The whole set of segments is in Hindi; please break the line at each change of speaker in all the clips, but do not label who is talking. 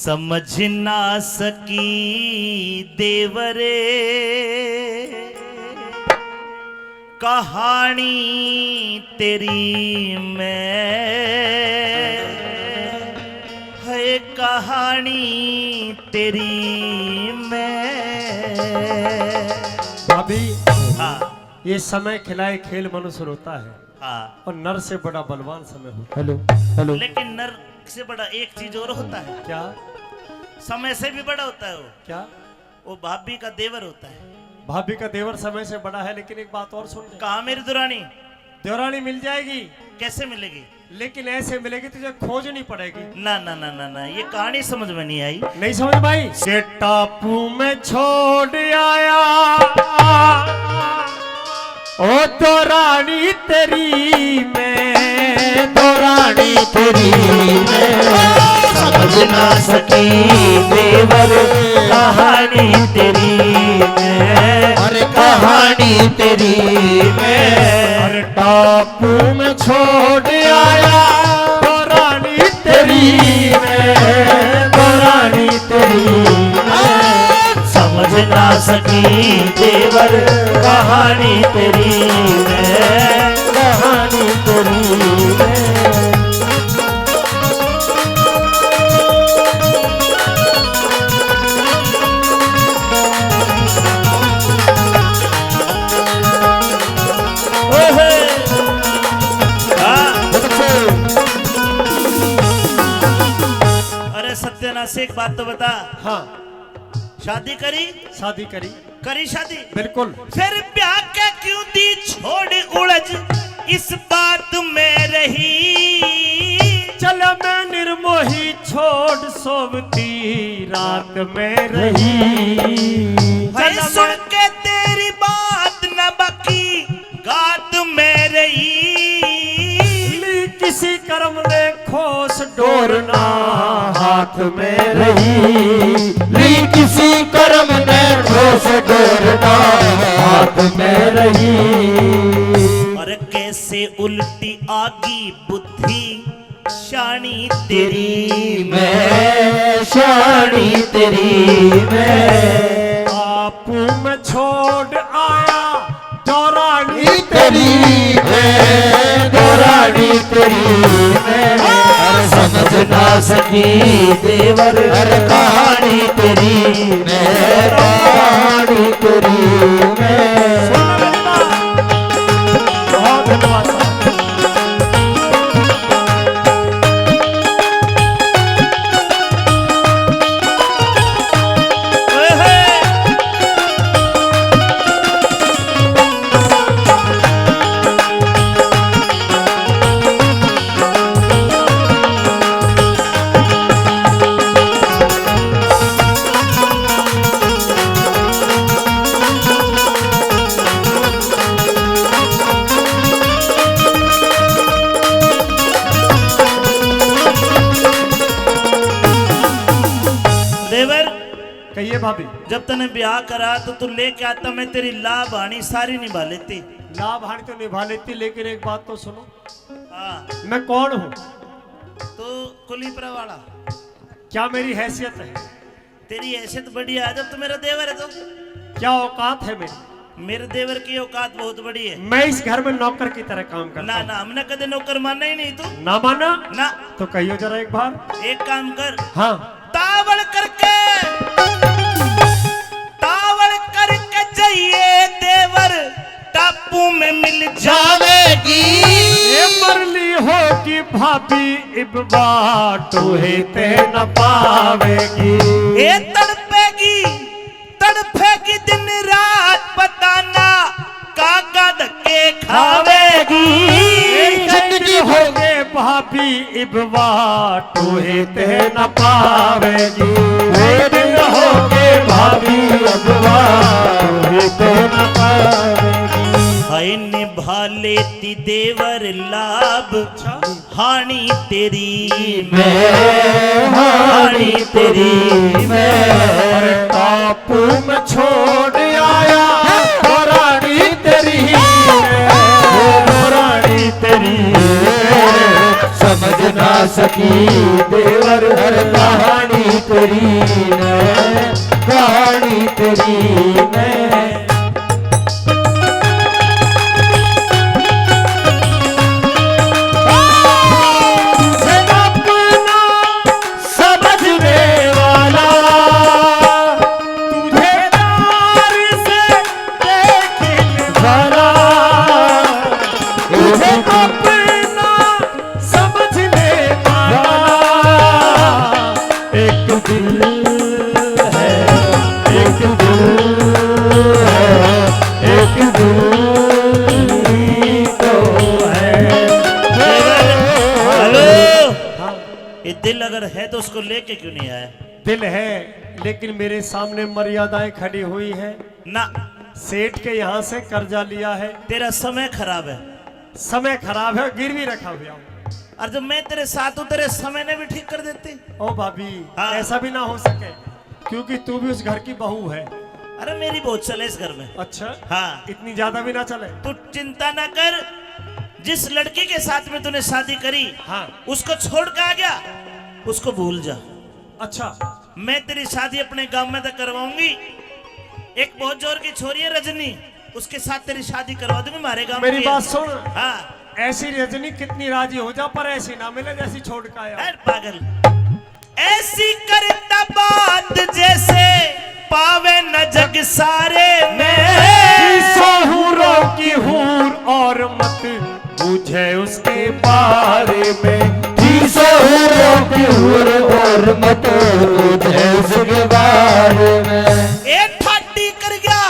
समझ ना सकी देवरे कहानी तेरी मैं है कहानी तेरी मैं।
भाभी
हाँ
ये समय खिलाए खेल मनुष्य रोता है
हाँ,
और नर से बड़ा बलवान समय होता है।
Hello hello.
लेकिन नर से बड़ा एक चीज और होता है,
क्या
समय से भी बड़ा होता है
क्या?
वो भाभी का देवर होता है।
भाभी का देवर समय से बड़ा है, लेकिन एक बात और सुन ले।
कहा मेरी दुरानी?
देवरानी मिल जाएगी,
कैसे मिलेगी?
लेकिन ऐसे मिलेगी तुझे खोजनी पड़ेगी।
ना ना ना ना ना, ये कहानी समझ में नहीं आई।
नहीं समझ भाई? के टापू में छोड़ आया ओ तो रानी तेरी मैं, तो रानी तेरी मैं।
समझ ना सकी देवर कहानी तेरी मैं,
अरे कहानी तेरी मैं।
अरे टापू में छोड़ आया तो रानी तेरी मैं, तो रानी तेरी मैं।
समझ ना सकी देवर कहानी तेरी मैं,
कहानी तेरी मैं।
अरे सत्यानाश एक बात तो बता,
हाँ
शादी करी?
शादी करी,
करी शादी?
बिल्कुल।
फिर ब्याह के क्यों दी छोड़ उलझ इस बात में रही?
चल मैं निर्मोही छोड़ सोवती रात में रही।
भाई सुन के तेरी बात न बाकी गात में रही।
ली किसी कर्म ने खोस डोरना हाथ में रही।
ली किसी कर्म ने ठोस डोरना हाथ में रही।
और कैसे उल्टी आगी बुद्धि शानी तेरी
मैं, शानी तेरी मैं।
आपू में छोड़ आया तो रानी
तेरी मैं, तो रानी तेरी मैं। समझ ना सकी देवर कहानी तेरी मैं, कहानी तेरी मैं।
बहुत धन्यवाद। कहिए भाभी।
जब तने ब्याह करा तो तू लेके आता, मैं तेरी लाभ हानि सारी निभा लेती।
लाभ हानि तो निभा लेती, लेकिन एक बात तो सुनो।
हाँ,
मैं कौन हूँ?
तो कुलीपुरा वाला।
क्या मेरी हैसियत है?
तेरी हैसियत बढ़िया है, जब तू मेरा देवर है तो।
क्या औकात है मेरी?
मेरे देवर की औकात बहुत बड़ी है।
मैं इस घर में नौकर की तरह काम करता
ना ना, हमने कदे नौकर माना ही नहीं। तू
ना माना
ना,
तो कहियो जरा एक बार।
एक काम कर,
हाँ
तावड़ करके जाइए देवर टापू में मिल जावेगी।
जावेगी।
मरली होगी भाभी इब बाटो हेते न पावेगी।
ये तड़पेगी तड़पेगी दिन रात, बताना काका धक्के खावेगी।
जिंदगी होगे भाभी इब बाटो हेते न पावेगी। दिन होगे भाभी इब बाटो हेते न पावेगी।
हाय निभा लेती देवर लाभ हानि तेरी
मैं, हानी तेरी मैं।
टापू में छोड़ आया तो रानी तेरी
समझ ना सकी देवर हर कहानी तेरी। तेरी मैं, कहानी तेरी मैं।
दिल अगर है तो उसको लेके क्यों नहीं आया?
दिल है लेकिन मेरे सामने मर्यादाएं खड़ी हुई हैं
ना।
सेठ के यहाँ से कर्जा लिया है,
तेरा समय खराब है।
समय खराब है, गिरवी रखा हुआ हूँ।
और जब मैं तेरे साथ हूं तेरे समय ने भी ठीक कर देती।
ओ भाभी,
हाँ।
ऐसा भी ना हो सके क्योंकि तू भी उस घर की बहू है।
अरे मेरी बहुत चले इस घर में।
अच्छा,
हाँ,
इतनी ज्यादा भी ना चले।
तू चिंता ना कर। जिस लड़की के साथ में तूने शादी करी,
हाँ,
उसको छोड़ के आ गया, उसको भूल जा।
अच्छा,
मैं तेरी शादी अपने गांव में तो करवाऊंगी। एक बहुत जोर की छोरी है रजनी, उसके साथ तेरी शादी करवा दूंगी हमारे गांव में।
मेरी बात सुन।
हाँ,
ऐसी रजनी कितनी राजी हो जा, पर ऐसी ना मिले जैसी छोड़ के आया।
अरे पागल, ऐसी करता बात जैसे पावे न जग सारे में।
सोहूरों की हूर और मत बुझे उसके बारे में।
सोहरों की हूर और मत बुझे उसके बारे में।
ए ठाटी कर गया,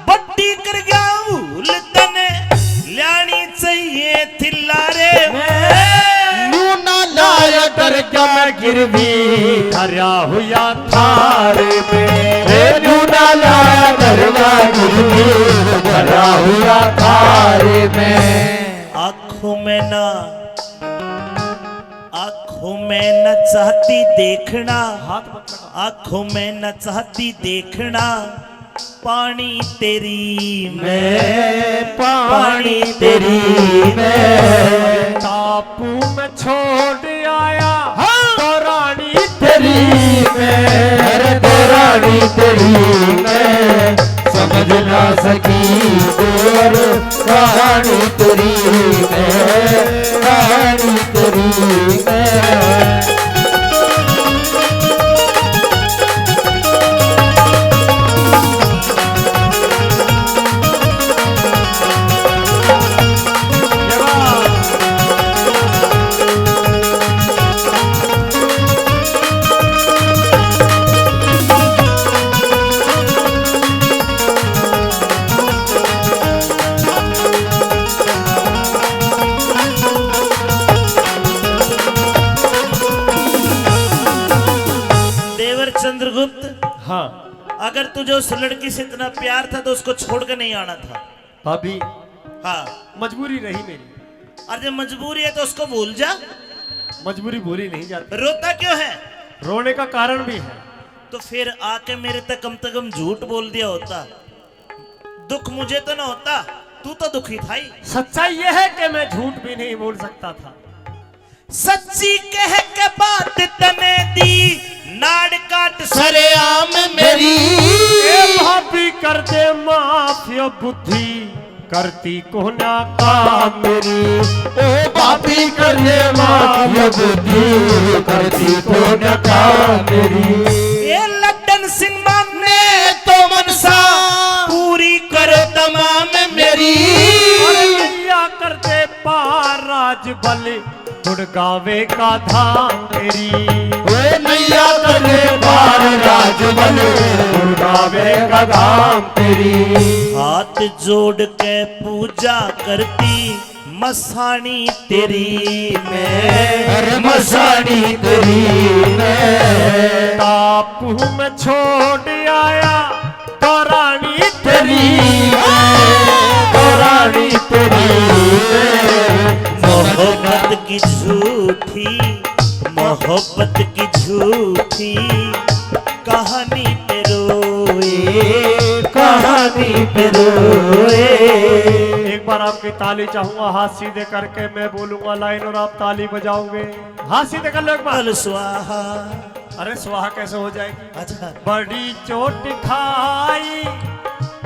बड्डी कर गया, भूल तने ल्यानी चाहिए थिल्लारे में।
नूना लाया डर क्या मैं गिरवी धरा हुआ थारे में।
नूना लाया डरवा गिरवी धरा हुआ थारे में।
आंखों में ना, आंखों में न चाहती देखना,
हाथ मत लगा।
आंखों में न चाहती देखना, पानी तेरी मैं,
पानी तेरी मैं।
टापू में छोड़ आया तो रानी
तेरी मैं, तो रानी तेरी मैं। समझ ना सकी और कहानी तेरी मैं, कहानी तेरी मैं।
चंद्रगुप्त,
हाँ,
अगर तुझे उस लड़की से इतना प्यार था तो उसको छोड़ कर नहीं आना था।
भाभी,
हाँ,
मजबूरी रही मेरी।
और जब मजबूरी है तो उसको भूल जा।
मजबूरी भूली नहीं जाती।
रोता क्यों है?
रोने का कारण भी है।
तो फिर आके मेरे तक कम से कम झूठ बोल दिया होता, दुख मुझे तो ना होता, तू तो दुखी था ही।
सच्चाई यह है कि मैं झूठ भी नहीं बोल सकता था।
सच्ची कह के बात तने दी, नाड़ काट
सरेआम मेरी।
भाभी कर दे माफिया बुद्धि, करती को ना काम मेरी।
ओ भाभी कर दे माफिया बुद्धि, करती को ना काम मेरी।
ये लड्डन सिंह मान ने तो मनसा पूरी करो तमाम मेरी।
कर दे पार राज बल, गुड़गावे का धाम तेरी।
वे नैया कर दे पार राज बल, गुड़गावे का धाम तेरी।
हाथ जोड़ के पूजा करती मसानी तेरी मैं,
मसानी तेरी मैं।
टापू में छोड़ आया तो रानी
तेरी तो रानी तेरी
मोहब्बत की झूठी, मोहब्बत की झूठी कहानी पे रोए,
कहानी पे रोए।
एक बात बार आपकी ताली चाहूंगा, हाथ सीधे करके मैं बोलूंगा लाइन और आप ताली बजाओगे। हाथ सीधे कर लो एक बार।
बोल स्वाहा।
अरे स्वाहा कैसे हो जाएगी?
अच्छा
बड़ी चोट खाई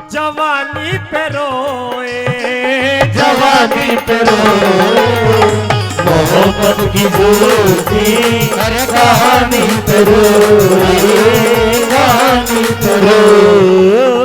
जवानी पे रोए,
जवानी पे रोए, मोहब्बत की झूठी कहानी पे रोए, कहानी पे रोए।